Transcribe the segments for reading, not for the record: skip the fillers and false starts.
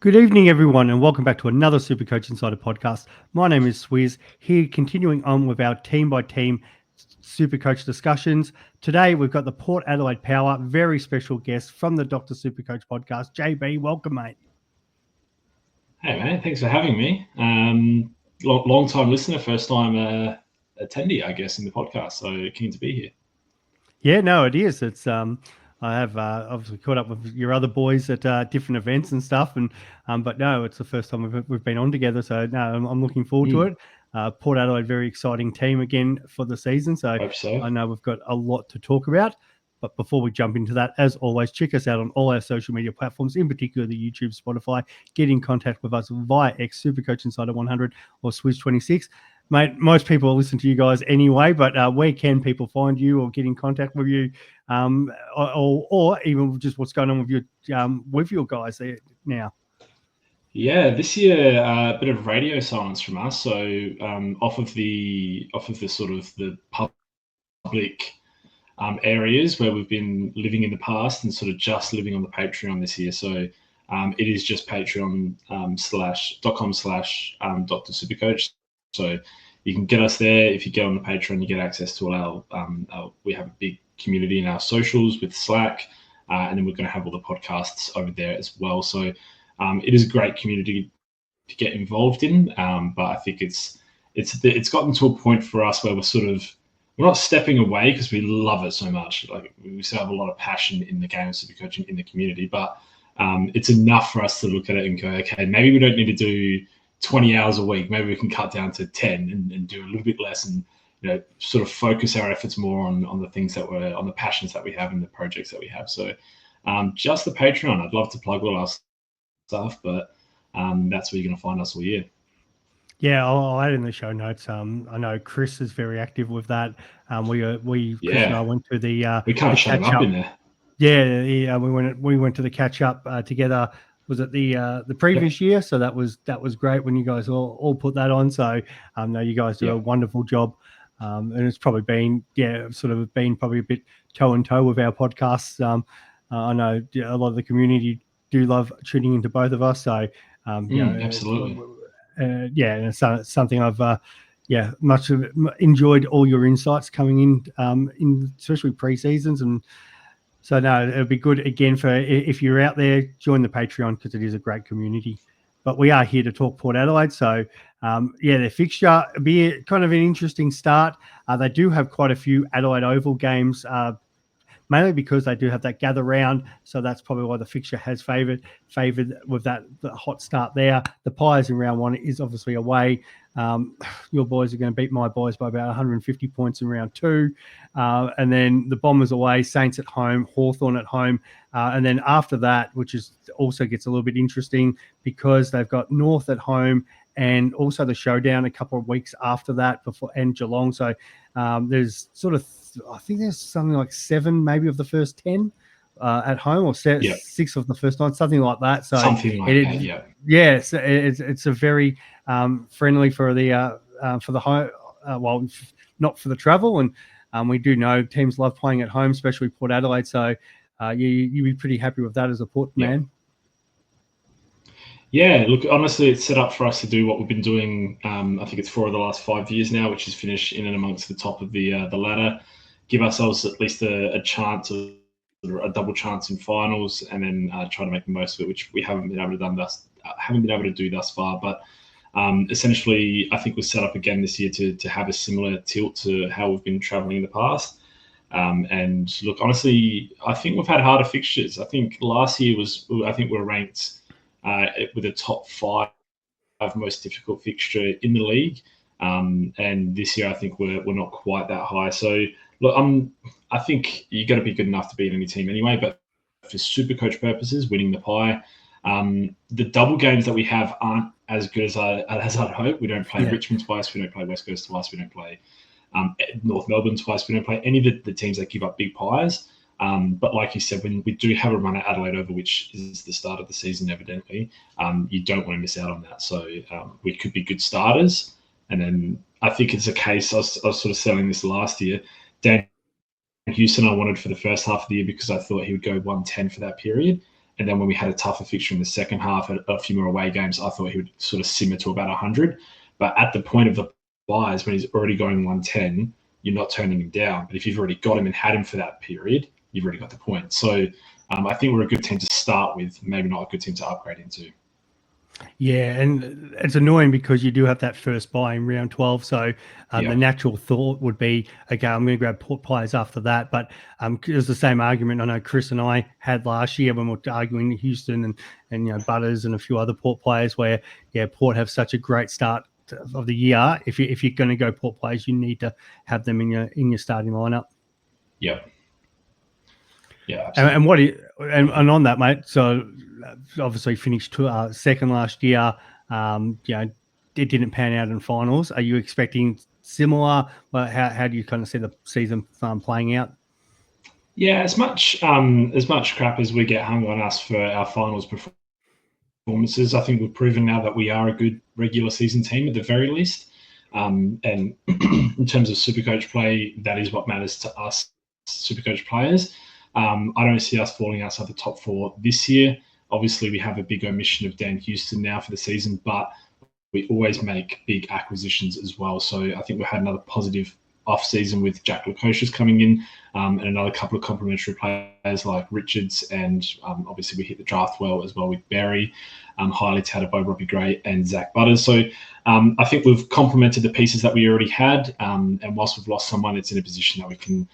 Good evening, everyone, and welcome back to another Supercoach Insider podcast. My name is Swizz, here continuing on with our team-by-team Supercoach discussions. Today, we've got the Port Adelaide Power, very special guest from the Dr. Supercoach podcast. JB, welcome, mate. Hey, man, thanks for having me. Long-time listener, first-time attendee, I guess, in the podcast, so keen to be here. Yeah, no, it is. It's I have obviously caught up with your other boys at different events and stuff, and but no, it's the first time we've been on together. So no, I'm looking forward to it. Port Adelaide, very exciting team again for the season. So Hope so. I know we've got a lot to talk about. But before we jump into that, as always, check us out on all our social media platforms, in particular the YouTube, Spotify. Get in contact with us via X, Supercoach Insider 100 or Swizz 26. Mate, most people listen to you guys anyway, but where can people find you or get in contact with you, or even just what's going on with your guys there now? Yeah, this year a bit of radio silence from us. So off of the sort of the public areas where we've been living in the past, and sort of just living on the Patreon this year. So it is just patreon.com/Dr. Supercoach. So you can get us there. If you get on the Patreon, you get access to all our we have a big community in our socials with Slack, and then we're going to have all the podcasts over there as well. So it is a great community to get involved in, but I think it's gotten to a point for us where we're not stepping away because we love it so much. Like, we still have a lot of passion in the game of Supercoaching in the community, but it's enough for us to look at it and go, okay, maybe we don't need to do 20 hours a week. Maybe we can cut down to 10 and do a little bit less, and sort of focus our efforts more on the things that we're on, the passions that we have and the projects that we have. So just the Patreon. I'd love to plug all our stuff, but that's where you're going to find us all year. Yeah, I'll add in the show notes. I know Chris is very active with that. Chris and I went to the we can't shut him up in there. Yeah, we went to the catch up together. Was it the previous year? So that was great when you guys all put that on. So no, you guys do a wonderful job, and it's probably been probably a bit toe and toe with our podcasts. I know a lot of the community do love tuning into both of us. So absolutely. And it's something I've much enjoyed all your insights coming in especially pre-seasons. And so no, it'll be good again for if you're out there, join the Patreon because it is a great community. But we are here to talk Port Adelaide. So their fixture will be kind of an interesting start. They do have quite a few Adelaide Oval games, mainly because they do have that gather round. So that's probably why the fixture has favoured with the hot start there. The Pies in round one is obviously away. Your boys are going to beat my boys by about 150 points in round two. And then the Bombers away, Saints at home, Hawthorn at home. And then after that, which is also gets a little bit interesting because they've got North at home and also the Showdown a couple of weeks after that and Geelong. So there's sort of, I think there's something like 7 maybe of the first 10 at home, or 6 of the first 9, something like that. So something like that, yeah. Yeah, it's a very friendly for the home. Well, not for the travel, and we do know teams love playing at home, especially Port Adelaide. So you'd be pretty happy with that as a Port man. Yeah, look, honestly, it's set up for us to do what we've been doing. I think it's 4 of the last 5 years now, which is finish in and amongst the top of the ladder, give ourselves at least a chance, a double chance in finals, and then try to make the most of it, which we haven't been able to do thus far. But essentially, I think we're set up again this year to have a similar tilt to how we've been traveling in the past. And look, honestly, I think we've had harder fixtures. I think last year we're ranked with a top 5 most difficult fixture in the league, and this year I think we're not quite that high. So look, I think you got to be good enough to beat any team anyway. But for Supercoach purposes, winning the Pie, the double games that we have aren't as good as I'd hope. We don't play Richmond twice. We don't play West Coast twice. We don't play North Melbourne twice. We don't play any of the teams that give up big pies. But like you said, when we do have a run at Adelaide Oval, which is the start of the season, evidently, you don't want to miss out on that. So we could be good starters. And then I think it's a case, I was sort of selling this last year. Dan Houston I wanted for the first half of the year because I thought he would go 110 for that period. And then when we had a tougher fixture in the second half, a few more away games, I thought he would sort of simmer to about 100. But at the point of the buys, when he's already going 110, you're not turning him down. But if you've already got him and had him for that period, you've already got the point. So I think we're a good team to start with, maybe not a good team to upgrade into. Yeah, and it's annoying because you do have that first buy in round 12. So the natural thought would be, okay, I'm going to grab Port players after that. But it's the same argument I know Chris and I had last year when we were arguing Houston and Butters and a few other Port players where, Port have such a great start of the year. If you're going to go Port players, you need to have them in your starting lineup. Yep. Yeah, and what and on that, mate. So obviously finished second last year. It didn't pan out in finals. Are you expecting similar? Well, how do you kind of see the season playing out? Yeah, as much crap as we get hung on us for our finals performances, I think we've proven now that we are a good regular season team at the very least. And in terms of Supercoach play, that is what matters to us, Supercoach players. I don't see us falling outside the top 4 this year. Obviously, we have a big omission of Dan Houston now for the season, but we always make big acquisitions as well. So I think we had another positive off-season with Jack Lukosius coming in and another couple of complementary players like Richards, and obviously we hit the draft well as well with Berry, highly touted by Robbie Gray and Zach Butters. So I think we've complemented the pieces that we already had, and whilst we've lost someone, it's in a position that we can,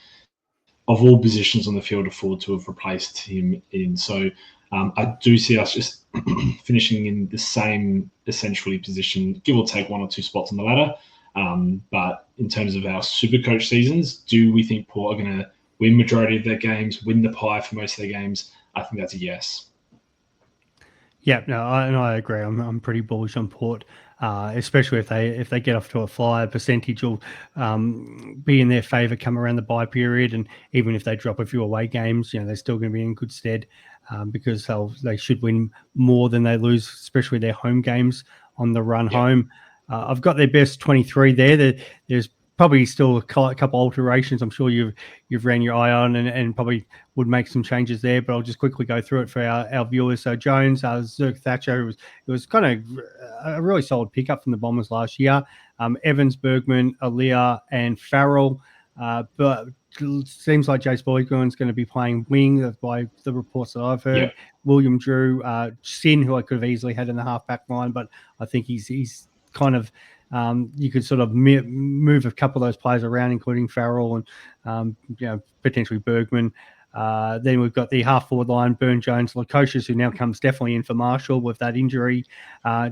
of all positions on the field, afford to have replaced him in. So I do see us just finishing in the same essentially position, give or take 1 or 2 spots on the ladder. But in terms of our Supercoach seasons, do we think Port are going to win majority of their games, win the pie for most of their games? I think that's a yes. Yeah, no, I agree. I'm pretty bullish on Port, especially if they get off to a flyer. Percentage will be in their favour come around the bye period, and even if they drop a few away games, they're still going to be in good stead because they should win more than they lose, especially their home games on the run home. I've got their best 23 there. There's probably still a couple alterations I'm sure you've ran your eye on and probably would make some changes there, but I'll just quickly go through it for our viewers. So Jones, Zerk Thatcher, it was kind of a really solid pickup from the Bombers last year. Evans, Bergman, Aaliyah and Farrell. But it seems like Jace Boygun's going to be playing wing by the reports that I've heard. William Drew, Sin, who I could have easily had in the half-back line, but I think he's kind of you could sort of move a couple of those players around, including Farrell and potentially Bergman. Then we've got the half-forward line, Burn Jones, Lukosius, who now comes definitely in for Marshall with that injury,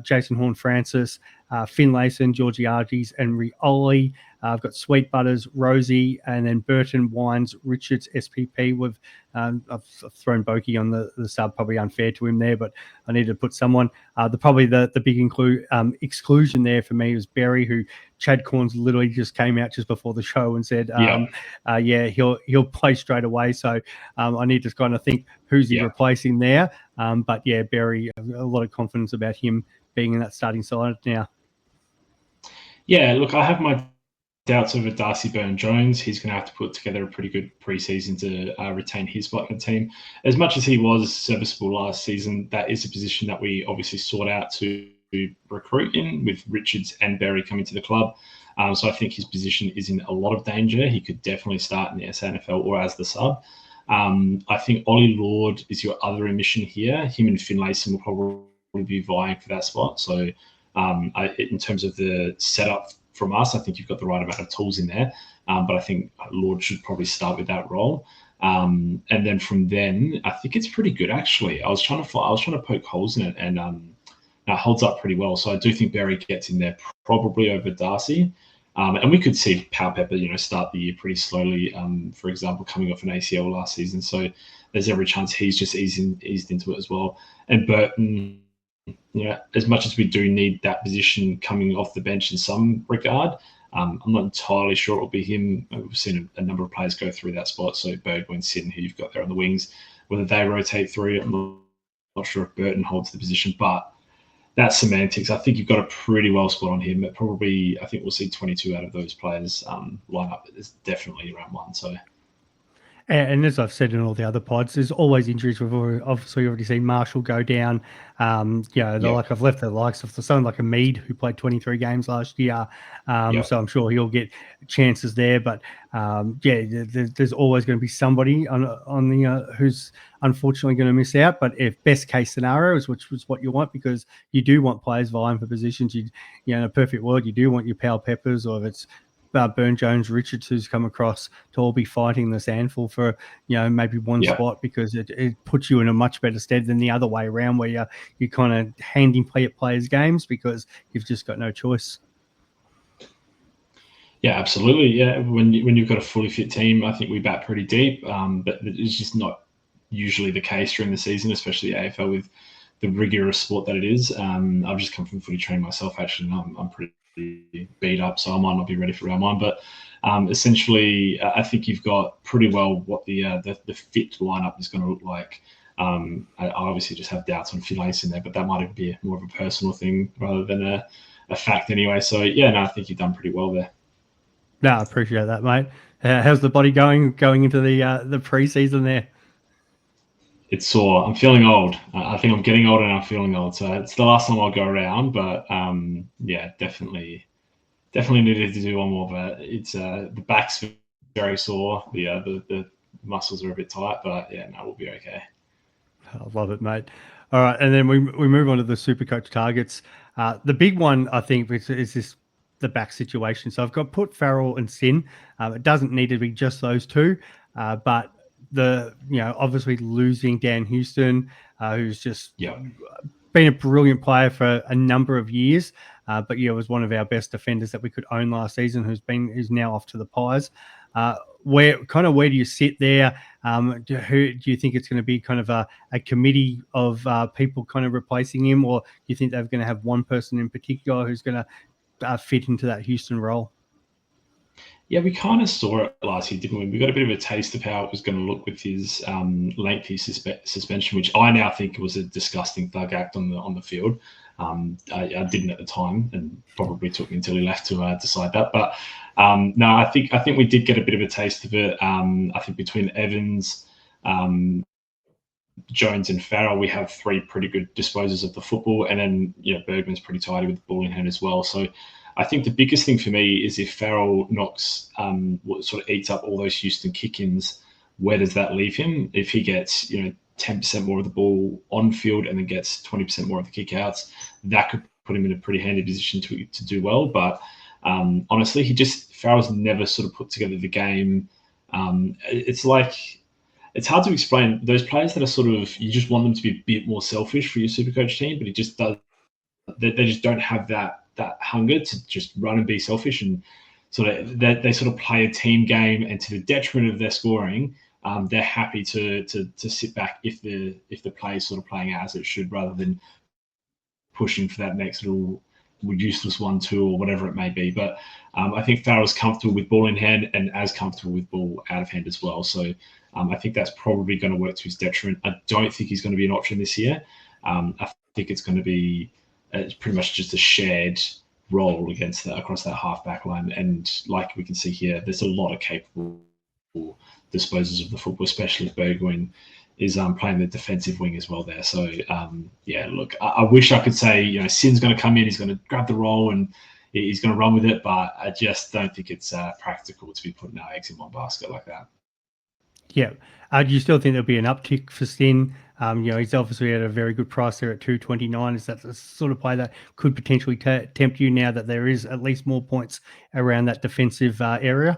Jason Horn-Francis, Finlayson, Georgiades, and Rioli. I've got Sweet Butters, Rosie, and then Burton, Wines, Richards, SPP. I've thrown Boki on the sub, probably unfair to him there, but I needed to put someone. The big exclusion there for me was Berry, who Chad Corns literally just came out just before the show and said, he'll play straight away. So I need to kind of think who's he replacing there. But Berry, a lot of confidence about him being in that starting side now. Yeah, look, I have my doubts over Darcy Byrne-Jones. He's going to have to put together a pretty good preseason to retain his spot in the team. As much as he was serviceable last season, that is a position that we obviously sought out to recruit in with Richards and Berry coming to the club. So I think his position is in a lot of danger. He could definitely start in the SANFL or as the sub. I think Ollie Lord is your other omission here. Him and Finlayson will probably be vying for that spot. So in terms of the setup from us, I think you've got the right amount of tools in there. But I think Lord should probably start with that role. And then from then, I think it's pretty good actually. I was trying to poke holes in it, and it holds up pretty well. So I do think Berry gets in there probably over Darcy. And we could see Pal Pepper, start the year pretty slowly. For example, coming off an ACL last season, so there's every chance he's just eased into it as well. And Burton, as much as we do need that position coming off the bench in some regard, I'm not entirely sure it'll be him. We've seen a number of players go through that spot. So Bergman, Sidden, who you've got there on the wings, whether they rotate through, I'm not sure if Burton holds the position, but that's semantics. I think you've got a pretty well spot on him. I think we'll see 22 out of those players line up. It's definitely around one. So. And as I've said in all the other pods, there's always injuries. We've obviously already seen Marshall go down. Yep. Like I've left the likes of someone like a Mead who played 23 games last year. Yep. So I'm sure he'll get chances there. But there's always going to be somebody on the who's unfortunately going to miss out. But if best case scenarios, which was what you want, because you do want players vying for positions. In a perfect world, you do want your Powell Peppers, or if it's Burn Jones, Richards, who's come across to all be fighting this handful for maybe one Yep. spot, because it puts you in a much better stead than the other way around, where you're kind of handing players games because you've just got no choice. Yeah, absolutely. Yeah, when you've got a fully fit team, I think we bat pretty deep, but it's just not usually the case during the season, especially AFL with the rigorous sport that it is. I've just come from footy training myself, actually, and I'm pretty beat up, so I might not be ready for round one. But essentially, I think you've got pretty well what the fit lineup is going to look like. I obviously just have doubts on Finlayson in there, but that might be more of a personal thing rather than a fact anyway. So yeah, no, I think you've done pretty well there. No, I appreciate that, mate. How's the body going into the pre-season there? It's sore. I'm feeling old. I think I'm getting older and I'm feeling old. So it's the last time I'll go around, but yeah, definitely needed to do one more. But it's the back's very sore. The muscles are a bit tight, but yeah, no, we'll be okay. I love it, mate. All right, and then we move on to the Supercoach targets. The big one, I think, is this the back situation. So I've got put Farrell and Sin. It doesn't need to be just those two, but obviously losing Dan Houston, who's just Yeah. been a brilliant player for a number of years, but was one of our best defenders that we could own last season, who's now off to the Pies. Where do you sit there? Do you think it's going to be kind of a committee of people kind of replacing him, or do you think they're going to have one person in particular who's going to fit into that Houston role? Yeah, we kind of saw it last year, didn't we? We got a bit of a taste of how it was going to look with his lengthy suspension, which I now think was a disgusting thug act on the field. I didn't at the time, and probably took me until he left to decide that. But no, I think we did get a bit of a taste of it. I think between Evans, Jones, and Farrell, we have three pretty good disposers of the football, and then Bergman's pretty tidy with the ball in hand as well. So I think the biggest thing for me is if Farrell knocks, sort of eats up all those Houston kick-ins, where does that leave him? If he gets 10% more of the ball on field and then gets 20% more of the kick-outs, that could put him in a pretty handy position to do well. But honestly, Farrell's never sort of put together the game. It's hard to explain. Those players that are sort of, you just want them to be a bit more selfish for your Supercoach team, but he just does. They just don't have that hunger to just run and be selfish, and sort of they sort of play a team game, and to the detriment of their scoring, they're happy to sit back if the play is sort of playing out as it should, rather than pushing for that next little useless 1-2 or whatever it may be. But I think Farrell's comfortable with ball in hand and as comfortable with ball out of hand as well. So I think that's probably going to work to his detriment. I don't think he's going to be an option this year. I think it's going to be pretty much just a shared role across that half back line. And like we can see here, there's a lot of capable disposers of the football, especially Bergwijn is playing the defensive wing as well there. So yeah, look, I wish I could say Sin's going to come in, he's going to grab the role and he's going to run with it, but I just don't think it's practical to be putting our eggs in one basket like that. Yeah. Do you still think there'll be an uptick for Sin? He's obviously at a very good price there at 229. Is that the sort of play that could potentially tempt you now that there is at least more points around that defensive area?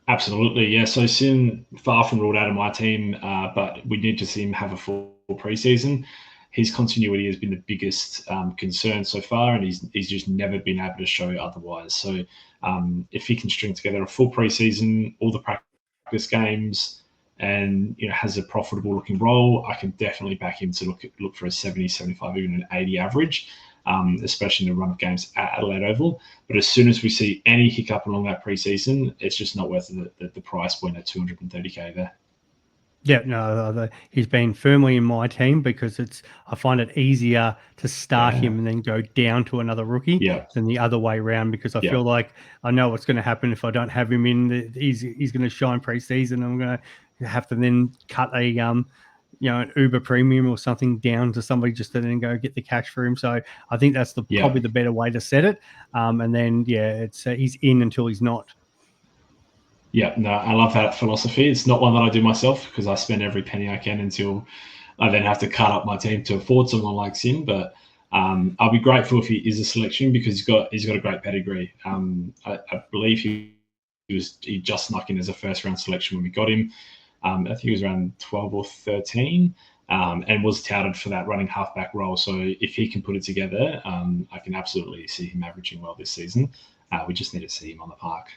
Absolutely, yeah. So Sin, far from ruled out of my team, but we need to see him have a full preseason. His continuity has been the biggest concern so far, and he's just never been able to show otherwise. So if he can string together a full preseason, all the practice games, and has a profitable looking role, I can definitely back him to look for a 70, 75, even an 80 average. Especially in the run of games at Adelaide Oval. But as soon as we see any hiccup along that preseason, it's just not worth the price point at 230k there. Yeah, no, he's been firmly in my team because I find it easier to start Yeah. him and then go down to another rookie Yeah. than the other way around, because I Yeah. feel like I know what's going to happen if I don't have him in. He's going to shine pre-season. I'm going to have to then cut an Uber premium or something down to somebody just to then go get the cash for him. So I think that's Yeah. probably the better way to set it. And then it's he's in until he's not. Yeah, no, I love that philosophy. It's not one that I do myself because I spend every penny I can until I then have to cut up my team to afford someone like Sin. But I'll be grateful if he is a selection because he's got a great pedigree. I believe he just snuck in as a first round selection when we got him. I think he was around 12 or 13, and was touted for that running halfback role. So if he can put it together, I can absolutely see him averaging well this season. We just need to see him on the park.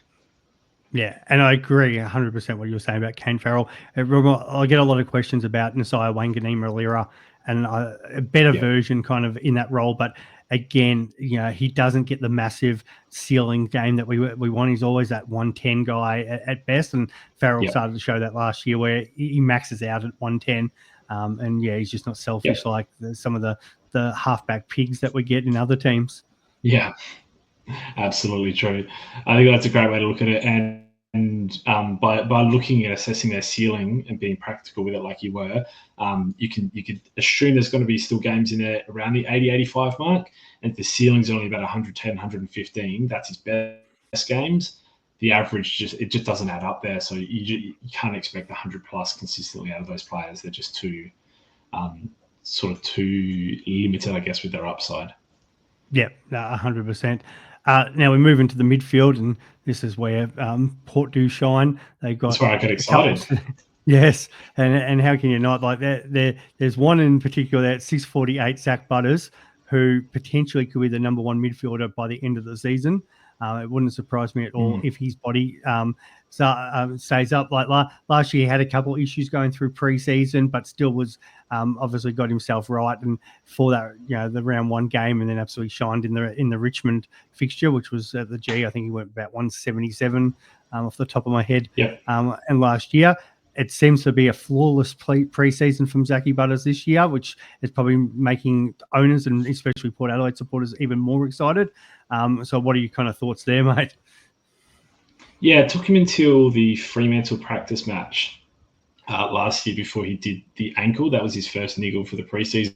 Yeah, and I agree 100% what you were saying about Kane Farrell. I get a lot of questions about Nasiah Wanganeen-Malira and a better Yeah, version kind of in that role. But again, he doesn't get the massive ceiling game that we want. He's always that 110 guy at best. And Farrell yeah, started to show that last year where he maxes out at 110. And he's just not yeah, selfish like some of the halfback pigs that we get in other teams. yeah. Absolutely true. I think that's a great way to look at it. And by looking at assessing their ceiling and being practical with it, like you were, you could assume there's going to be still games in there around the 80, 85 mark. And if the ceiling's only about 110, 115, that's his best games. The average just doesn't add up there. So you can't expect 100 plus consistently out of those players. They're just too sort of too limited, I guess, with their upside. Yeah, 100%. Now we move into the midfield, and this is where Port do shine. They've That's got where I get a couple. excited. Yes, and how can you not? Like there's one in particular at 648, Zach Butters, who potentially could be the number one midfielder by the end of the season. It wouldn't surprise me at all if his body stays up. Like last year, he had a couple of issues going through pre-season, but still was obviously got himself right. And for that, the round one game, and then absolutely shined in the Richmond fixture, which was at the G. I think he went about 177 off the top of my head. Yep. And last year, it seems to be a flawless pre-season from Zachy Butters this year, which is probably making owners and especially Port Adelaide supporters even more excited. So what are your kind of thoughts there, mate? Yeah, it took him until the Fremantle practice match last year before he did the ankle. That was his first niggle for the preseason.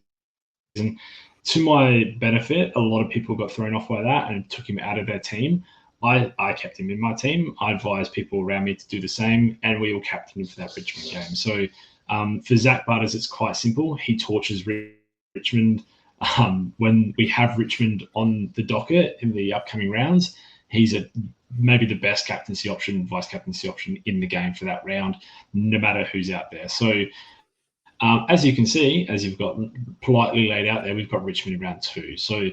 To my benefit, a lot of people got thrown off by that and took him out of their team. I kept him in my team. I advised people around me to do the same, and we all captained him for that Richmond game. So for Zach Butters, it's quite simple. He torches Richmond. When we have Richmond on the docket in the upcoming rounds, he's maybe the best captaincy option, vice captaincy option in the game for that round, no matter who's out there. So as you can see, as you've got politely laid out there, we've got Richmond in round two. So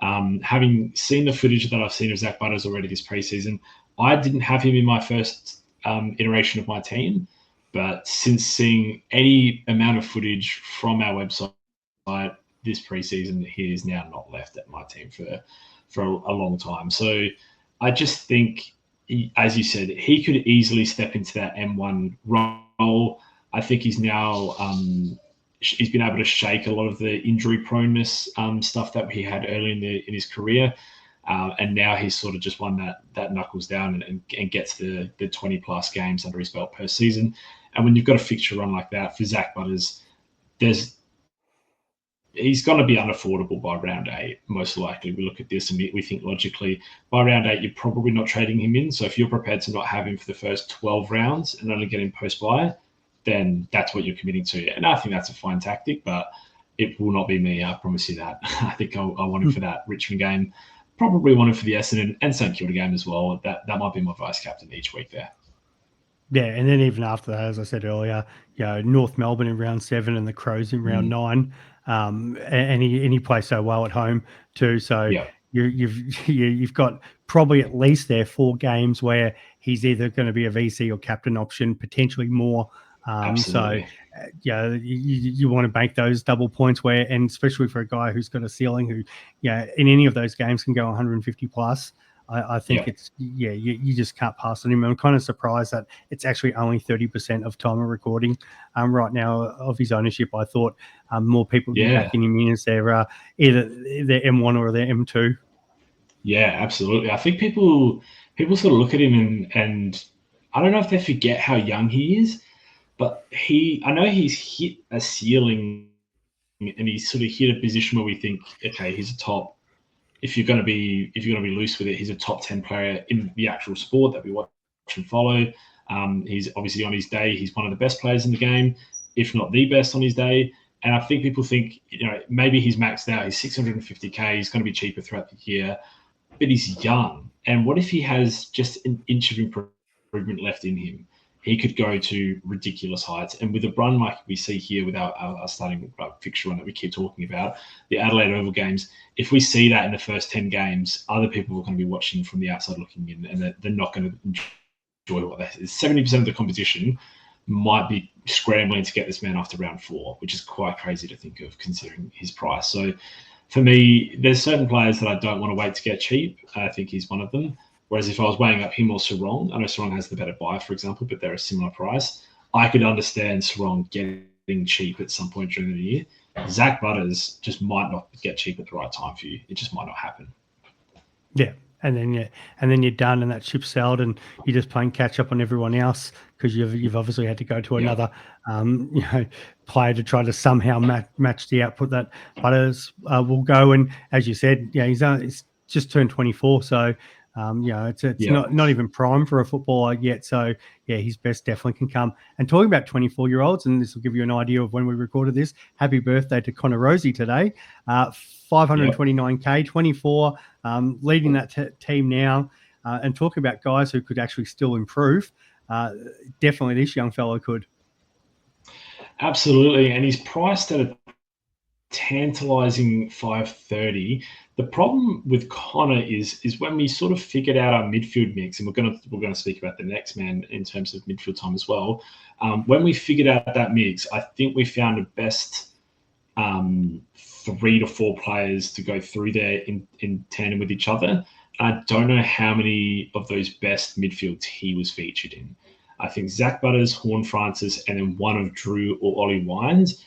having seen the footage that I've seen of Zach Butters already this preseason, I didn't have him in my first iteration of my team. But since seeing any amount of footage from our website this preseason, he is now not left at my team for a long time. So I just think, as you said, he could easily step into that M1 role. I think he's now he's been able to shake a lot of the injury proneness stuff that he had early in his career, and now he's sort of just won that knuckles down and gets the 20 plus games under his belt per season. And when you've got a fixture run like that for Zach Butters, he's going to be unaffordable by round 8, most likely. We look at this and we think logically, by round 8, you're probably not trading him in. So if you're prepared to not have him for the first 12 rounds and only get him post-buy, then that's what you're committing to. And I think that's a fine tactic, but it will not be me. I promise you that. I think I want him for that Richmond game. Probably want him for the Essendon and St Kilda game as well. That might be my vice captain each week there. Yeah, and then even after that, as I said earlier, North Melbourne in round 7 and the Crows in round 9, and he plays so well at home too. So yeah. you've got probably at least 4 games where he's either going to be a VC or captain option, potentially more. Absolutely. So you want to bank those double points and especially for a guy who's got a ceiling who, in any of those games can go 150 plus. I think it's you just can't pass on him. I'm kind of surprised that it's actually only 30% of time of recording right now of his ownership. I thought more people would be backing him in as their either their M1 or their M2. Yeah, absolutely. I think people sort of look at him and I don't know if they forget how young he is, but I know he's hit a ceiling and he's sort of hit a position where we think, okay, he's a top. If you're going to be loose with it, he's a top 10 player in the actual sport that we watch and follow. He's obviously on his day, he's one of the best players in the game, if not the best on his day. And I think people think, maybe he's maxed out. He's 650K. He's going to be cheaper throughout the year, but he's young. And what if he has just an inch of improvement left in him? He could go to ridiculous heights. And with a run like we see here with our starting fixture run that we keep talking about, the Adelaide Oval games, if we see that in the first 10 games, other people are going to be watching from the outside looking in, and they're not going to enjoy what that is. 70% of the competition might be scrambling to get this man after round 4, which is quite crazy to think of considering his price. So for me, there's certain players that I don't want to wait to get cheap. I think he's one of them. Whereas if I was weighing up him or Sarong, I know Sarong has the better buy, for example, but they're a similar price. I could understand Sarong getting cheap at some point during the year. Zach Butters just might not get cheap at the right time for you. It just might not happen. Yeah. And then you're done, and that ship's sailed, and you're just playing catch up on everyone else because you've obviously had to go to another player to try to somehow match the output that Butters will go. And as you said, he's just turned 24, so it's not even prime for a footballer yet. So his best definitely can come. And talking about 24-year-olds, and this will give you an idea of when we recorded this. Happy birthday to Connor Rosie today. 529K, 24, leading that team now. And talking about guys who could actually still improve, definitely this young fellow could. Absolutely, and he's priced at a tantalizing 530. The problem with Connor is when we sort of figured out our midfield mix, and we're going to speak about the next man in terms of midfield time as well. When we figured out that mix, I think we found the best 3 to 4 players to go through there in tandem with each other. I don't know how many of those best midfields he was featured in. I think Zach Butters, Horn Francis, and then one of Drew or Ollie Wines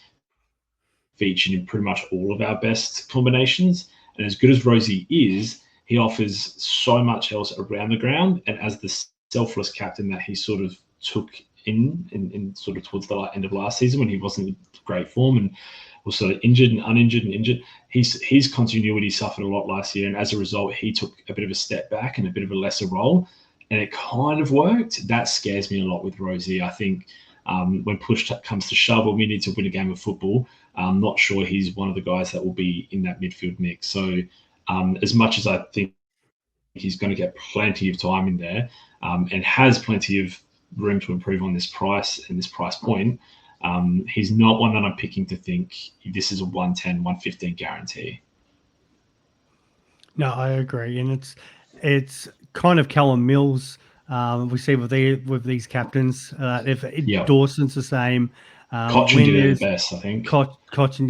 featured in pretty much all of our best combinations. And as good as Rosie is, he offers so much else around the ground. And as the selfless captain that he sort of took in sort of towards the end of last season when he wasn't in great form and was sort of injured and uninjured, his continuity suffered a lot last year. And as a result, he took a bit of a step back and a bit of a lesser role. And it kind of worked. That scares me a lot with Rosie. I think when push comes to shove, when we need to win a game of football, I'm not sure he's one of the guys that will be in that midfield mix. So as much as I think he's going to get plenty of time in there and has plenty of room to improve on this price and this price point, he's not one that I'm picking to think this is a 110, 115 guarantee. No, I agree. And it's kind of Callum Mills we see with these captains. If Dawson's the same. Cochin did it the best, I think. Cochin,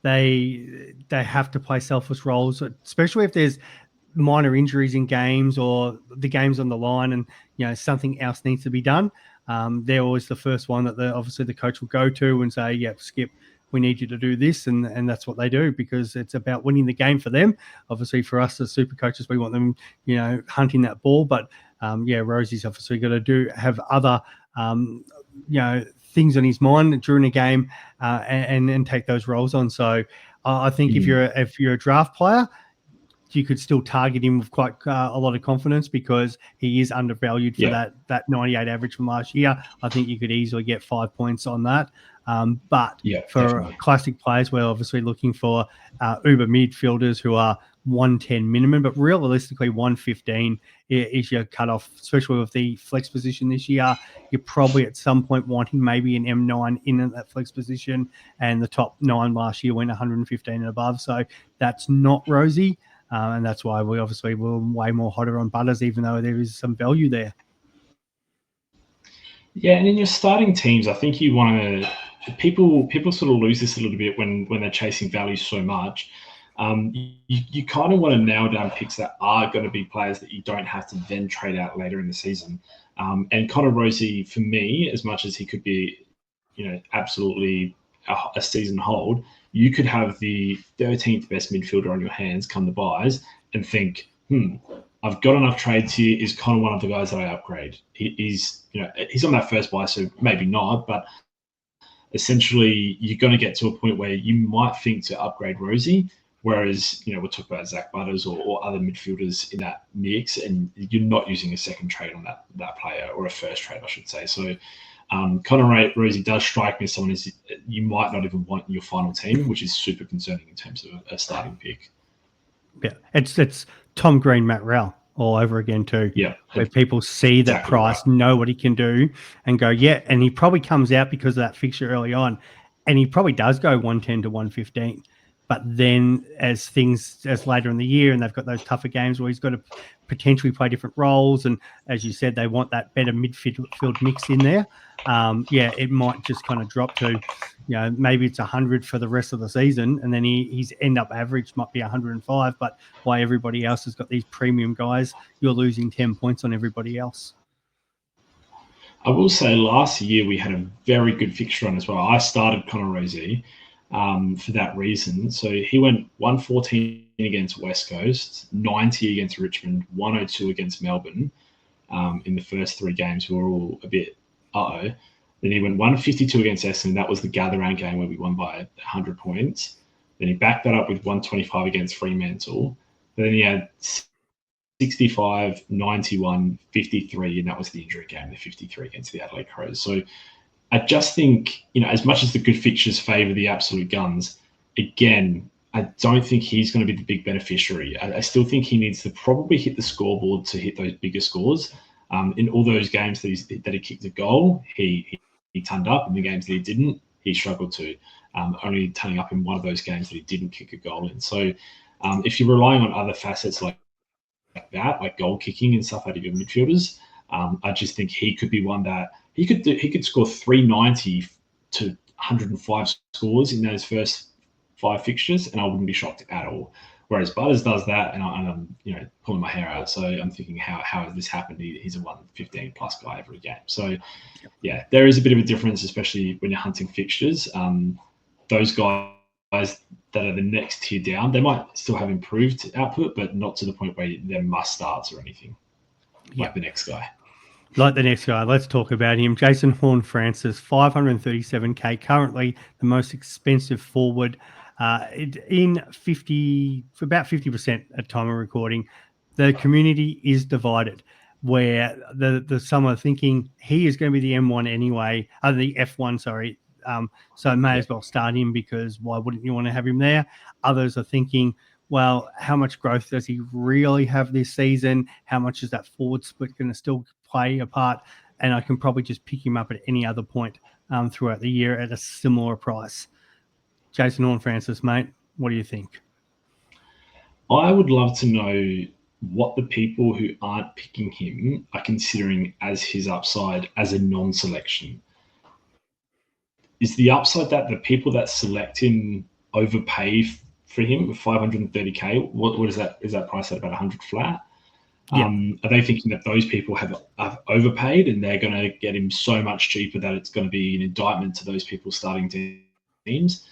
they have to play selfless roles, especially if there's minor injuries in games or the game's on the line and something else needs to be done. They're always the first one that obviously the coach will go to and say, Skip, we need you to do this, and that's what they do because it's about winning the game for them. Obviously for us as super coaches, we want them hunting that ball, but Rosie's obviously got to have other things on his mind during a game and take those roles on. So I think if you're a draft player, you could still target him with quite a lot of confidence because he is undervalued for that 98 average from last year. I think you could easily get 5 points on that. But for definitely. Classic players, we're obviously looking for uber midfielders who are 110 minimum, but realistically 115 is your cutoff, especially with the flex position this year. You're probably at some point wanting maybe an M9 in that flex position, and the top 9 last year went 115 and above. So that's not Rosie. And that's why we obviously were way more hotter on Butters, even though there is some value there. Yeah, and in your starting teams, I think you want to. People sort of lose this a little bit when they're chasing value so much. You kind of want to nail down picks that are going to be players that you don't have to then trade out later in the season. And Connor Rosie, for me, as much as he could be, absolutely a season hold, you could have the 13th best midfielder on your hands come the buys and think, I've got enough trades here. Is Connor one of the guys that I upgrade? He's on that first buy, so maybe not, but essentially you're going to get to a point where you might think to upgrade Rosie, whereas, we'll talk about Zach Butters or other midfielders in that mix, and you're not using a second trade on that player, or a first trade, I should say. So Connor Rosie does strike me as someone you might not even want in your final team, which is super concerning in terms of a starting pick. Yeah, it's Tom Green, Matt Rowell all over again too. Yeah, where people see that exactly price, right. know what he can do, and go, yeah. And he probably comes out because of that fixture early on, and he probably does go 110 to 115. But then as later in the year, and they've got those tougher games where he's got to potentially play different roles, and as you said, they want that better midfield mix in there. It might just kind of drop to, maybe it's 100 for the rest of the season, and then his end up average might be 105. But while everybody else has got these premium guys, you're losing 10 points on everybody else. I will say last year we had a very good fixture run as well. I started Connor Rosie for that reason. So he went 114 against West Coast, 90 against Richmond, 102 against Melbourne in the first three games. We were all a bit uh-oh. Then he went 152 against Essendon. That was the gather round game where we won by 100 points. Then he backed that up with 125 against Fremantle. Then he had 65, 91, 53, and that was the injury game, the 53 against the Adelaide Crows. So I just think, as much as the good fixtures favour the absolute guns, again, I don't think he's going to be the big beneficiary. I still think he needs to probably hit the scoreboard to hit those bigger scores. In all those games that he kicked a goal, he turned up. In the games that he didn't, he struggled to. Only turning up in one of those games that he didn't kick a goal in. So if you're relying on other facets like that, like goal kicking and stuff out of your midfielders, I just think he could be one that he could score 390 to 105 scores in those first 5 fixtures, and I wouldn't be shocked at all. Whereas Butters does that, and I'm pulling my hair out. So I'm thinking, how has this happened? He's a 115 plus guy every game. So yeah, there is a bit of a difference, especially when you're hunting fixtures. Those guys that are the next tier down, they might still have improved output, but not to the point where they're must starts or anything. Like the next guy. Let's talk about him. Jason Horne-Francis, 537K, currently the most expensive forward in 50, for about 50% at time of recording. The community is divided, where some are thinking he is going to be the M1 anyway, the F1, sorry. So may as well start him, because why wouldn't you want to have him there? Others are thinking, well, how much growth does he really have this season? How much is that forward split going to still play a part? And I can probably just pick him up at any other point throughout the year at a similar price. Jason Horne-Francis, mate, what do you think? I would love to know what the people who aren't picking him are considering as his upside as a non-selection. Is the upside that the people that select him overpay for him with 530K? What is that? Is that price at about 100 flat? Yeah. Are they thinking that those people have overpaid and they're going to get him so much cheaper that it's going to be an indictment to those people starting teams?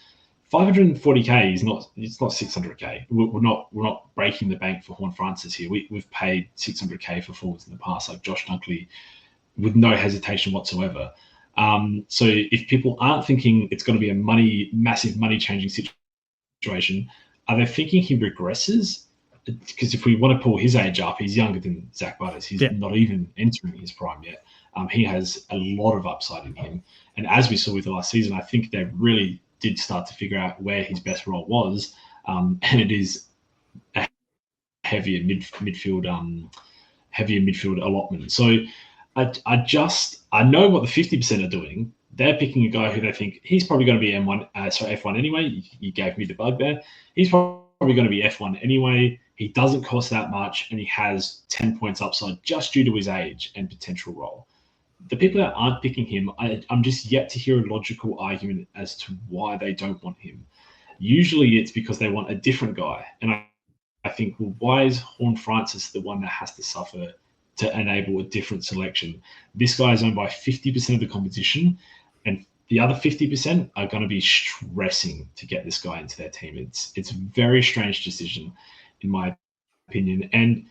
540K is not. It's not 600K. We're not breaking the bank for Horne-Francis here. We've paid 600K for forwards in the past, like Josh Dunkley, with no hesitation whatsoever. So if people aren't thinking it's going to be a massive money changing situation, are they thinking he regresses? Because if we want to pull his age up, he's younger than Zach Butters. He's not even entering his prime yet. He has a lot of upside in him. And as we saw with the last season, I think they really did start to figure out where his best role was. And it is a heavier midfield allotment. So I know what the 50% are doing. They're picking a guy who they think he's probably going to be F1 anyway. You gave me the bugbear. He's probably going to be F1 anyway. He doesn't cost that much, and he has 10 points upside just due to his age and potential role. The people that aren't picking him, I'm just yet to hear a logical argument as to why they don't want him. Usually it's because they want a different guy. And I think, well, why is Horne-Francis the one that has to suffer to enable a different selection? This guy is owned by 50% of the competition, and the other 50% are going to be stressing to get this guy into their team. It's a very strange decision, in my opinion. And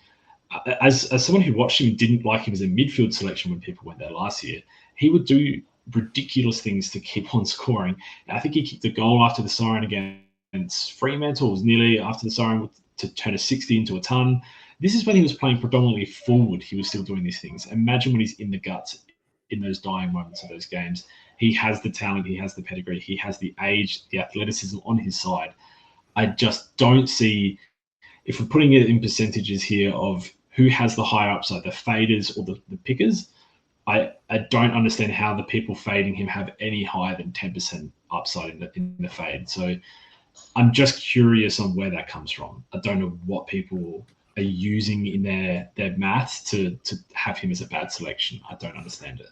as someone who watched him and didn't like him as a midfield selection when people went there last year, he would do ridiculous things to keep on scoring. And I think he kicked a goal after the siren against Fremantle. It was nearly after the siren to turn a 60 into a ton. This is when he was playing predominantly forward. He was still doing these things. Imagine when he's in the guts in those dying moments of those games. He has the talent, he has the pedigree, he has the age, the athleticism on his side. I just don't see, if we're putting it in percentages here of who has the higher upside, the faders or the pickers, I don't understand how the people fading him have any higher than 10% upside in the fade. So I'm just curious on where that comes from. I don't know what people are using in their maths to have him as a bad selection. I don't understand it.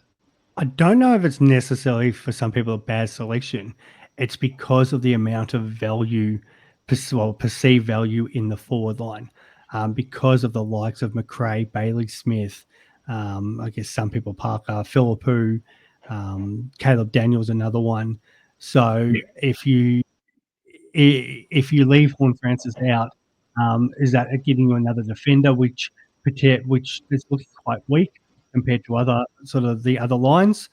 I don't know if it's necessarily for some people a bad selection. It's because of the amount of value, perceived value in the forward line, because of the likes of McRae, Bailey Smith, I guess some people Parker, Philippou, Caleb Daniels, another one. So if you leave Horne-Francis out, is that giving you another defender, which is looking quite weak compared to other sort of the other lines.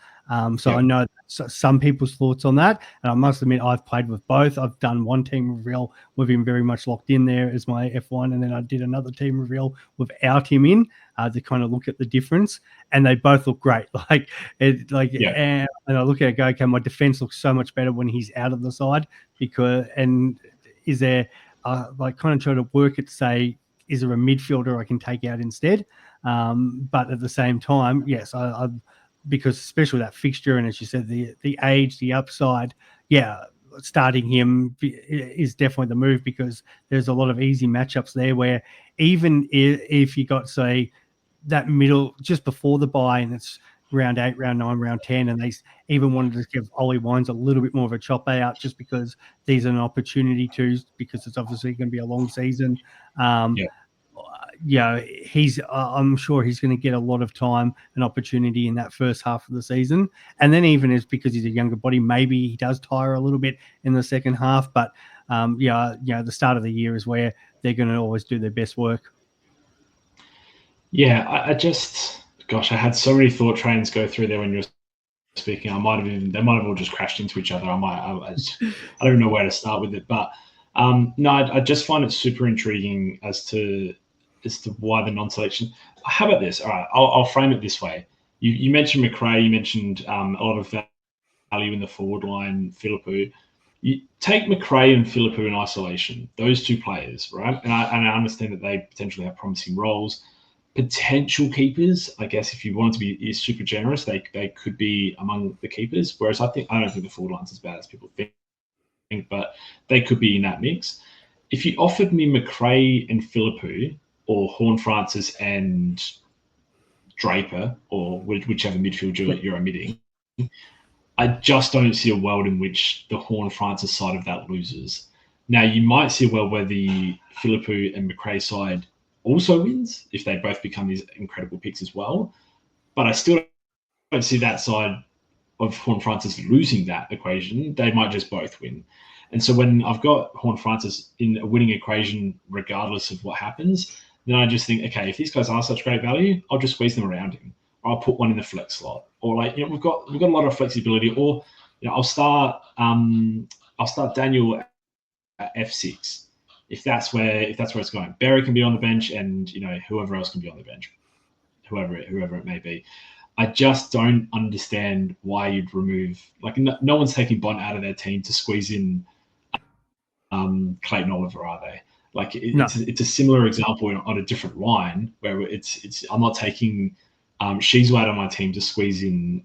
So I know some people's thoughts on that, and I must admit I've played with both. I've done one team reveal with him very much locked in there as my F1, and then I did another team reveal without him in to kind of look at the difference, and they both look great. And I look at it, go, okay, my defense looks so much better when he's out of the side is there kind of trying to work it to say, is there a midfielder I can take out instead? But at the same time, yes, I because especially that fixture and as you said, the age, the upside, starting him is definitely the move because there's a lot of easy matchups there where even if you got, say, that middle just before the bye and it's round 8, round 9, round 10, and they even wanted to give Ollie Wines a little bit more of a chop out just because there's an opportunity because it's obviously going to be a long season. I'm sure he's going to get a lot of time and opportunity in that first half of the season. And then even is because he's a younger body, maybe he does tire a little bit in the second half. But the start of the year is where they're going to always do their best work. Yeah, I had so many thought trains go through there when you were speaking. They might have all just crashed into each other. I don't even know where to start with it. But no, I just find it super intriguing as to why the non-selection. How about this? All right, I'll frame it this way. You mentioned McRae, you mentioned a lot of value in the forward line, Philippou. You take McRae and Philippou in isolation, those two players, right? And I understand that they potentially have promising roles. Potential keepers, I guess, if you wanted to be super generous, they could be among the keepers. Whereas I don't think the forward line's as bad as people think, but they could be in that mix. If you offered me McRae and Philippou, or Horne-Francis and Draper, or whichever midfield you're omitting, I just don't see a world in which the Horne-Francis side of that loses. Now, you might see a world where the Philippou and McRae side also wins if they both become these incredible picks as well. But I still don't see that side of Horne-Francis losing that equation. They might just both win. And so when I've got Horne-Francis in a winning equation, regardless of what happens, then I just think, okay, if these guys are such great value, I'll just squeeze them around him. Or I'll put one in the flex slot. Or we've got a lot of flexibility. Or I'll start Daniel at F6 if that's where it's going. Berry can be on the bench, and whoever else can be on the bench, whoever it may be. I just don't understand why you'd remove no one's taking Bont out of their team to squeeze in Clayton Oliver, are they? It's a similar example on a different line where it's I'm not taking Shizu out of my team to squeeze in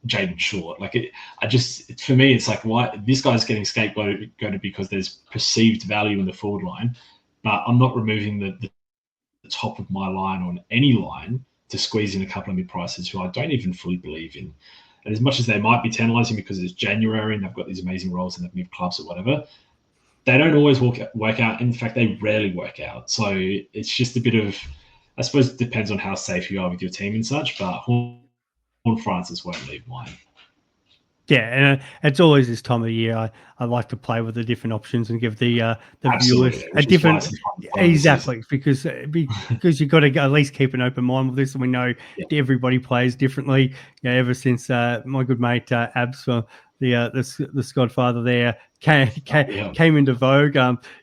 Jaden Short. For me, it's like, why this guy's getting scapegoated because there's perceived value in the forward line, but I'm not removing the top of my line on any line to squeeze in a couple of mid-prices who I don't even fully believe in. And as much as they might be tantalizing because it's January and they've got these amazing roles and they've moved clubs or whatever, they don't always work out. In fact, they rarely work out. So it's just a bit of, I suppose it depends on how safe you are with your team and such, but Horn Francis won't leave mine. Yeah, and it's always this time of year. I like to play with the different options and give the viewers a different exactly because you've got to at least keep an open mind with this, and we know everybody plays differently. Yeah, ever since my good mate Abs, the Godfather there came into vogue.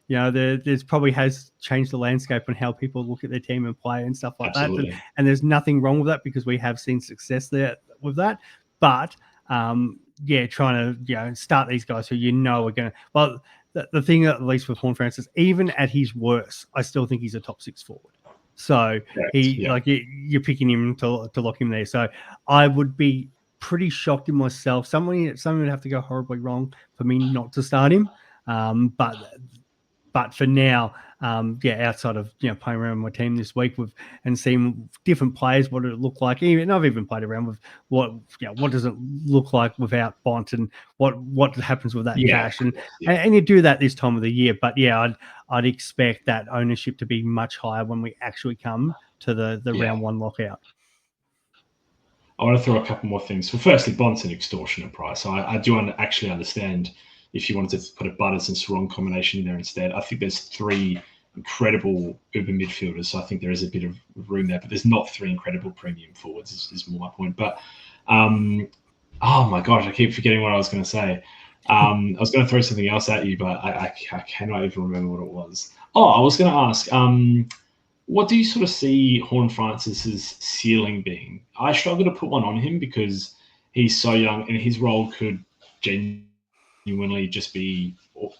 There's probably has changed the landscape on how people look at their team and play and stuff like that. And there's nothing wrong with that because we have seen success there with that, but. Trying to start these guys who are going to. Well, the thing at least with Horn Francis, even at his worst, I still think he's a top 6 forward. So you're picking him to lock him there. So I would be pretty shocked in myself. Something would have to go horribly wrong for me not to start him. But for now, outside of playing around with my team this week and seeing different players, what it looked like. I've even played around with what does it look like without Bont and what happens with that cash, and you do that this time of the year. But I'd expect that ownership to be much higher when we actually come to the round 1 lockout. I want to throw a couple more things. Well, firstly, Bont's an extortionate price. So I do actually understand if you wanted to put a Butters and Sarong combination in there instead. I think there's 3 incredible uber midfielders, so I think there is a bit of room there, but there's not 3 incredible premium forwards is more my point. But oh my gosh, I keep forgetting what I was going to say. I was going to throw something else at you, but I cannot even remember what it was. I was going to ask, what do you sort of see Horn Francis's ceiling being? I struggle to put one on him because he's so young and his role could genuinely just be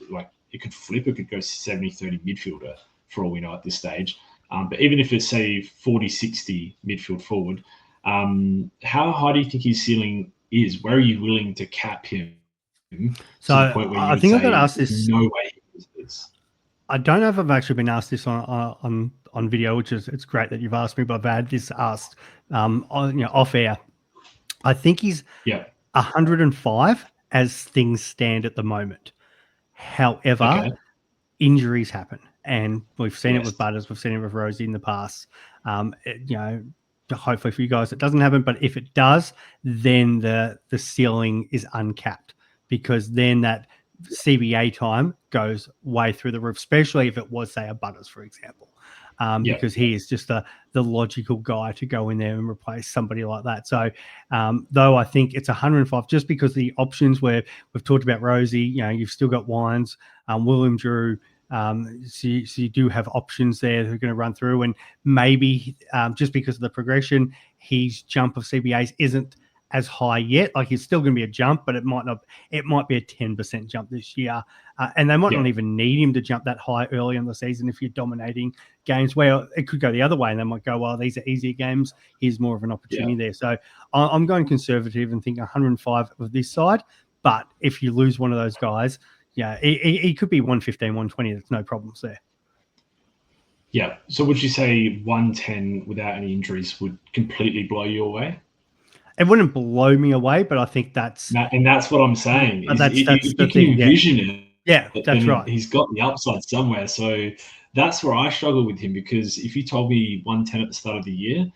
like, it could flip, it could go 70-30 midfielder for all we know at this stage. But even if it's, say, 40-60 midfield forward, how high do you think his ceiling is? Where are you willing to cap him so to the point where you would say, I got asked this, no way he does this? I don't know if I've actually been asked this on video, which is it's great that you've asked me, but I've had this asked off air. I think he's 105 as things stand at the moment. However, injuries happen, and we've seen it with Butters, we've seen it with Rosie in the past. Hopefully for you guys it doesn't happen, but if it does, then the ceiling is uncapped because then that CBA time goes way through the roof, especially if it was, say, a Butters, for example. Because he is just the logical guy to go in there and replace somebody like that. So, though I think it's 105, just because the options where we've talked about Rosie, you've still got Wines, William Drew. So you do have options there that are going to run through, and maybe just because of the progression, his jump of CBAs isn't as high yet. Like, it's still going to be a jump, but it might not. It might be a 10% jump this year, and they might not even need him to jump that high early in the season if you're dominating games. Where it could go the other way, and they might go, "Well, these are easier games. Here's more of an opportunity there." So I'm going conservative and think 105 of this side. But if you lose one of those guys, he could be 115, 120. There's no problems there. Yeah. So would you say 110 without any injuries would completely blow you away? It wouldn't blow me away, but I think that's what I'm saying. That's you the can thing. envision it. Yeah, that's right. He's got the upside somewhere. So that's where I struggle with him, because if you told me 110 at the start of the year,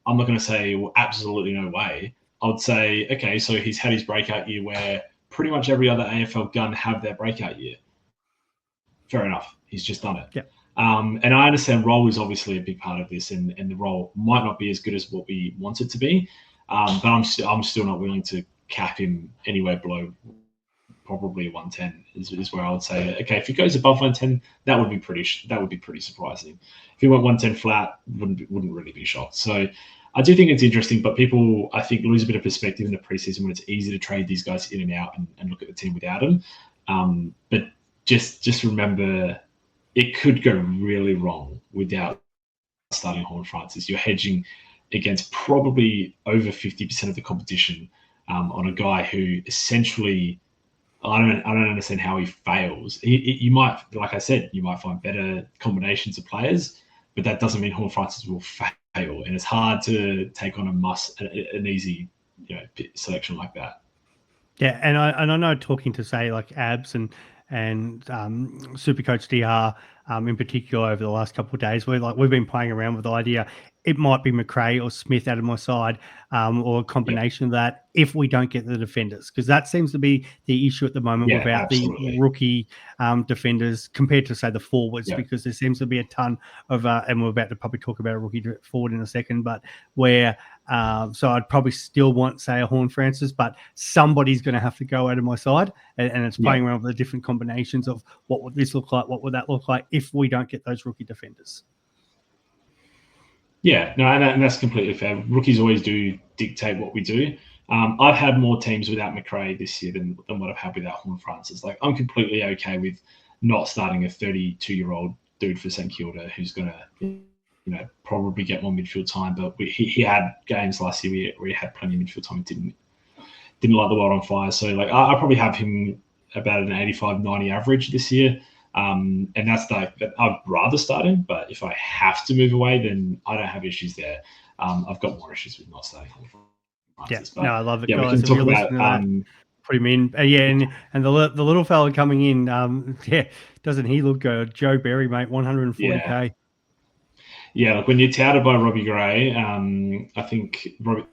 I'm not going to say, well, absolutely no way. I would say, okay, so he's had his breakout year where pretty much every other AFL gun have their breakout year. Fair enough. He's just done it. Yeah. And I understand role is obviously a big part of this, and the role might not be as good as what we want it to be. But I'm still not willing to cap him anywhere below probably 110 is where I would say, okay, if he goes above 110, that would be pretty surprising. If he went 110 flat, wouldn't really be shocked. So I do think it's interesting, but people, I think, lose a bit of perspective in the preseason when it's easy to trade these guys in and out and look at the team without him. But just remember, it could go really wrong without starting Horn Francis. You're hedging against probably over 50% of the competition on a guy who essentially, I don't understand how he fails. You might, like I said, you might find better combinations of players, but that doesn't mean Horn Francis will fail. And it's hard to take on an easy selection like that. Yeah, and I know talking to, say, like Abs and and Supercoach DR in particular over the last couple of days. We've been playing around with the idea it might be McRae or Smith out of my side, or a combination of that if we don't get the defenders, because that seems to be the issue at the moment without the rookie defenders compared to, say, the forwards, because there seems to be a ton of, and we're about to probably talk about a rookie forward in a second, but where so I'd probably still want, say, a Horn Francis, but somebody's going to have to go out of my side, and it's playing around with the different combinations of what would this look like, what would that look like if we don't get those rookie defenders. Yeah, no, and that's completely fair. Rookies always do dictate what we do. I've had more teams without McRae this year than what I've had without Horn Francis. Like, I'm completely okay with not starting a 32-year-old dude for St Kilda who's going to, probably get more midfield time. But he had games last year where he had plenty of midfield time and didn't light the world on fire. So, like, I probably have him about an 85, 90 average this year. And that's like, I'd rather start him, but if I have to move away, then I don't have issues there. I've got more issues with not starting. Francis, no, I love it, guys. We can talk about that, put him in. And the little fella coming in, doesn't he look good? Joe Berry, mate, 140k. Yeah, like when you're touted by Robbie Gray, I think the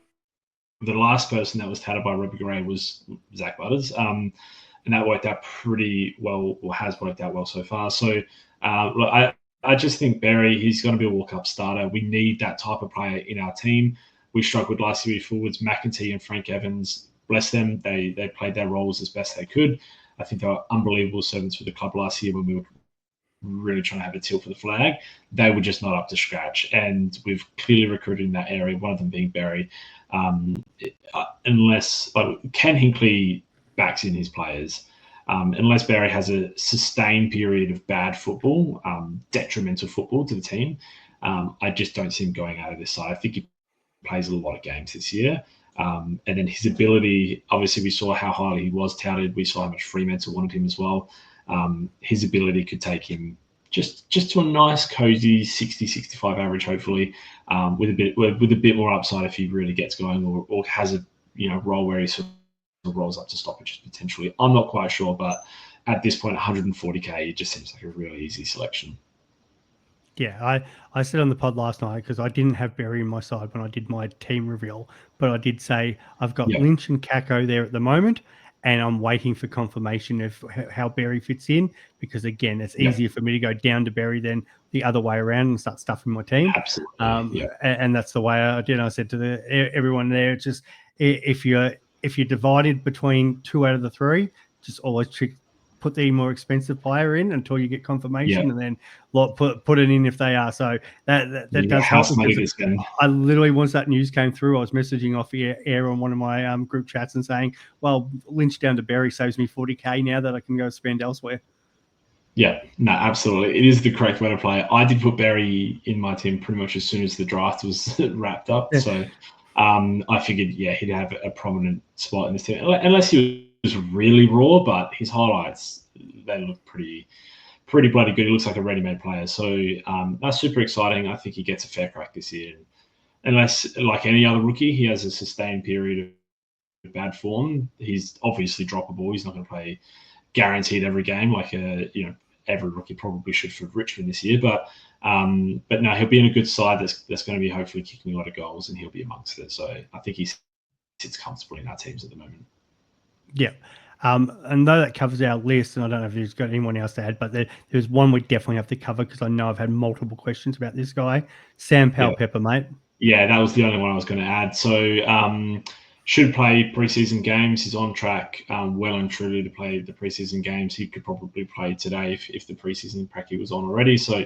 last person that was touted by Robbie Gray was Zach Butters. And that worked out pretty well, or has worked out well so far. So I just think Berry, he's going to be a walk-up starter. We need that type of player in our team. We struggled last year with forwards, McEntee and Frank Evans. Bless them, they played their roles as best they could. I think they were unbelievable servants for the club last year when we were really trying to have a tilt for the flag. They were just not up to scratch. And we've clearly recruited in that area, one of them being Berry. Unless Ken Hinkley backs in his players. Unless Berry has a sustained period of bad football, detrimental football to the team, I just don't see him going out of this side. I think he plays a lot of games this year. And then his ability, obviously we saw how highly he was touted. We saw how much Fremantle wanted him as well. His ability could take him just to a nice, cozy 60, 65 average, hopefully, with a bit more upside if he really gets going or has a role where he sort of rolls up to stoppages potentially. I'm not quite sure, but at this point, 140k, it just seems like a really easy selection. Yeah, I said on the pod last night, because I didn't have Berry in my side when I did my team reveal, but I did say I've got Lynch and Kako there at the moment, and I'm waiting for confirmation of how Berry fits in, because, again, it's easier for me to go down to Berry than the other way around and start stuffing my team. Absolutely. And that's the way I did. I said to everyone there, it's just if you're divided between 2 out of the 3, just always put the more expensive player in until you get confirmation, and then put it in if they are. So that does help. I literally, once that news came through, I was messaging off air on one of my group chats and saying, well, Lynch down to Berry saves me 40k now that I can go spend elsewhere. Yeah, no, absolutely. It is the correct way to play it. I did put Berry in my team pretty much as soon as the draft was wrapped up. So I figured, he'd have a prominent spot in this team, unless he was really raw, but his highlights, they look pretty bloody good. He looks like a ready-made player. So that's super exciting. I think he gets a fair crack this year. Unless, like any other rookie, he has a sustained period of bad form. He's obviously droppable. He's not going to play guaranteed every game like every rookie probably should for Richmond this year. But no, he'll be in a good side that's going to be hopefully kicking a lot of goals, and he'll be amongst it. So I think he sits comfortably in our teams at the moment. Yeah. And though that covers our list, and I don't know if there's got anyone else to add, but there's one we definitely have to cover, because I know I've had multiple questions about this guy, Sam Powell-Pepper, mate. Yeah, that was the only one I was going to add. So should play preseason games. He's on track well and truly to play the preseason games. He could probably play today if the preseason practice was on already. So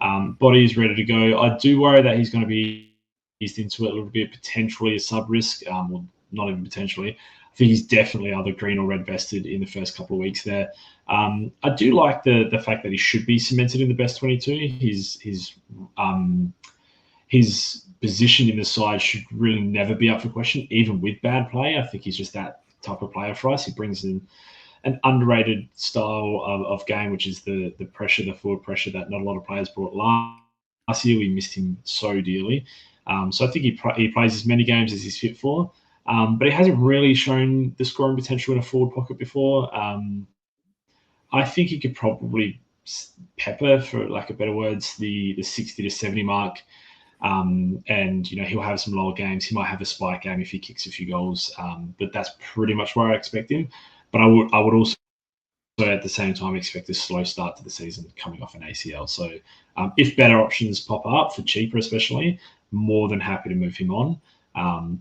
body is ready to go. I do worry that he's going to be eased into it a little bit, potentially a sub risk, well, not even potentially. I think he's definitely either green or red vested in the first couple of weeks there. I do like the fact that he should be cemented in the best 22. His position in the side should really never be up for question, even with bad play. I think he's just that type of player for us. He brings in an underrated style of game, which is the pressure, the forward pressure that not a lot of players brought last year. We missed him so dearly. So I think he plays as many games as he's fit for. But he hasn't really shown the scoring potential in a forward pocket before. I think he could probably pepper, for lack of better words, the 60 to 70 mark. And he'll have some lower games. He might have a spike game if he kicks a few goals. But that's pretty much where I expect him. But I would also at the same time expect a slow start to the season coming off an ACL. So if better options pop up for cheaper, especially, more than happy to move him on.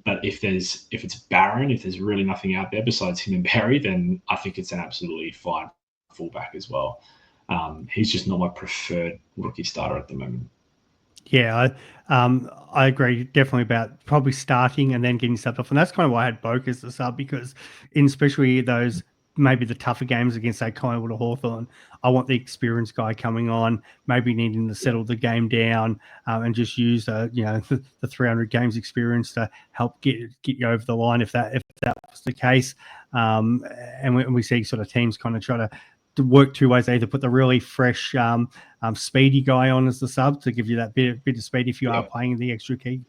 But if it's barren, if there's really nothing out there besides him and Barry, then I think it's an absolutely fine fullback as well. He's just not my preferred rookie starter at the moment. Yeah, I agree definitely about probably starting and then getting subbed off. And that's kind of why I had Boak as the sub, because in especially those maybe the tougher games against, say, Collingwood or Hawthorn, I want the experienced guy coming on, maybe needing to settle the game down, and just use the 300 games experience to help get you over the line if that was the case. And we see sort of teams kind of try to work two ways. They either put the really fresh, speedy guy on as the sub to give you that bit of speed if you are playing the extra key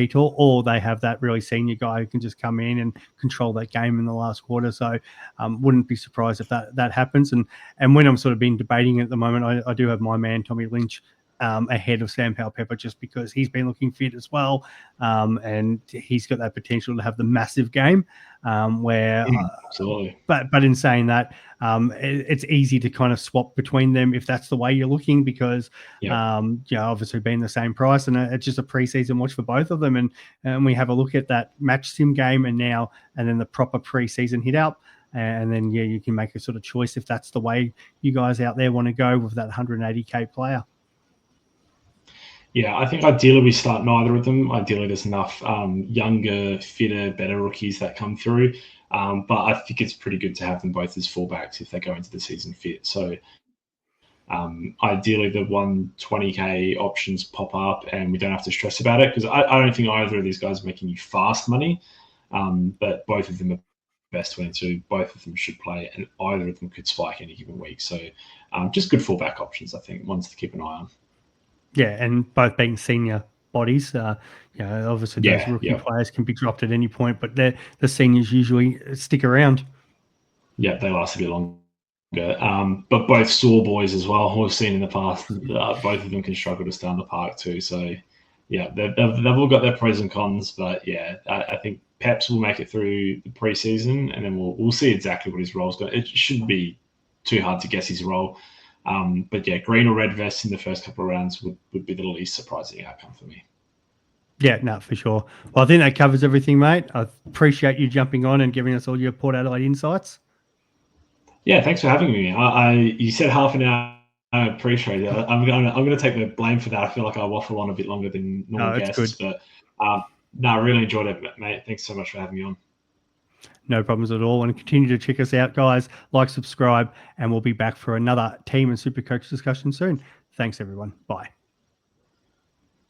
tool, or they have that really senior guy who can just come in and control that game in the last quarter. So wouldn't be surprised if that happens. And when I'm sort of been debating at the moment, I do have my man Tommy Lynch ahead of Sam Powell-Pepper, just because he's been looking fit as well, and he's got that potential to have the massive game where absolutely. But in saying that, it's easy to kind of swap between them if that's the way you're looking, because obviously being the same price, and it's just a preseason watch for both of them, and we have a look at that match sim game and then the proper preseason hit out. And then you can make a sort of choice if that's the way you guys out there want to go with that 180k player. Yeah, I think ideally we start neither of them. Ideally, there's enough younger, fitter, better rookies that come through. But I think it's pretty good to have them both as fullbacks if they go into the season fit. So ideally, the 120k options pop up and we don't have to stress about it, because I don't think either of these guys are making you fast money. But both of them are best 22. Both of them should play, and either of them could spike any given week. So just good fullback options, I think, ones to keep an eye on. Yeah, and both being senior bodies, obviously those rookie players can be dropped at any point, but the seniors usually stick around. Yeah, they last a bit longer. But both sore boys as well, we've seen in the past, both of them can struggle to stay on the park too. So, yeah, they've all got their pros and cons. But, yeah, I think Peps will make it through the preseason, and then we'll see exactly what his role's got. It shouldn't be too hard to guess his role. But, yeah, green or red vests in the first couple of rounds would be the least surprising outcome for me. Yeah, no, for sure. Well, I think that covers everything, mate. I appreciate you jumping on and giving us all your Port Adelaide insights. Yeah, thanks for having me. You said half an hour. I appreciate it. I'm gonna take the blame for that. I feel like I waffle on a bit longer than normal guests, but I really enjoyed it, mate. Thanks so much for having me on. No problems at all. And continue to check us out, guys. Like, subscribe, and we'll be back for another team and Supercoach discussion soon. Thanks, everyone. Bye.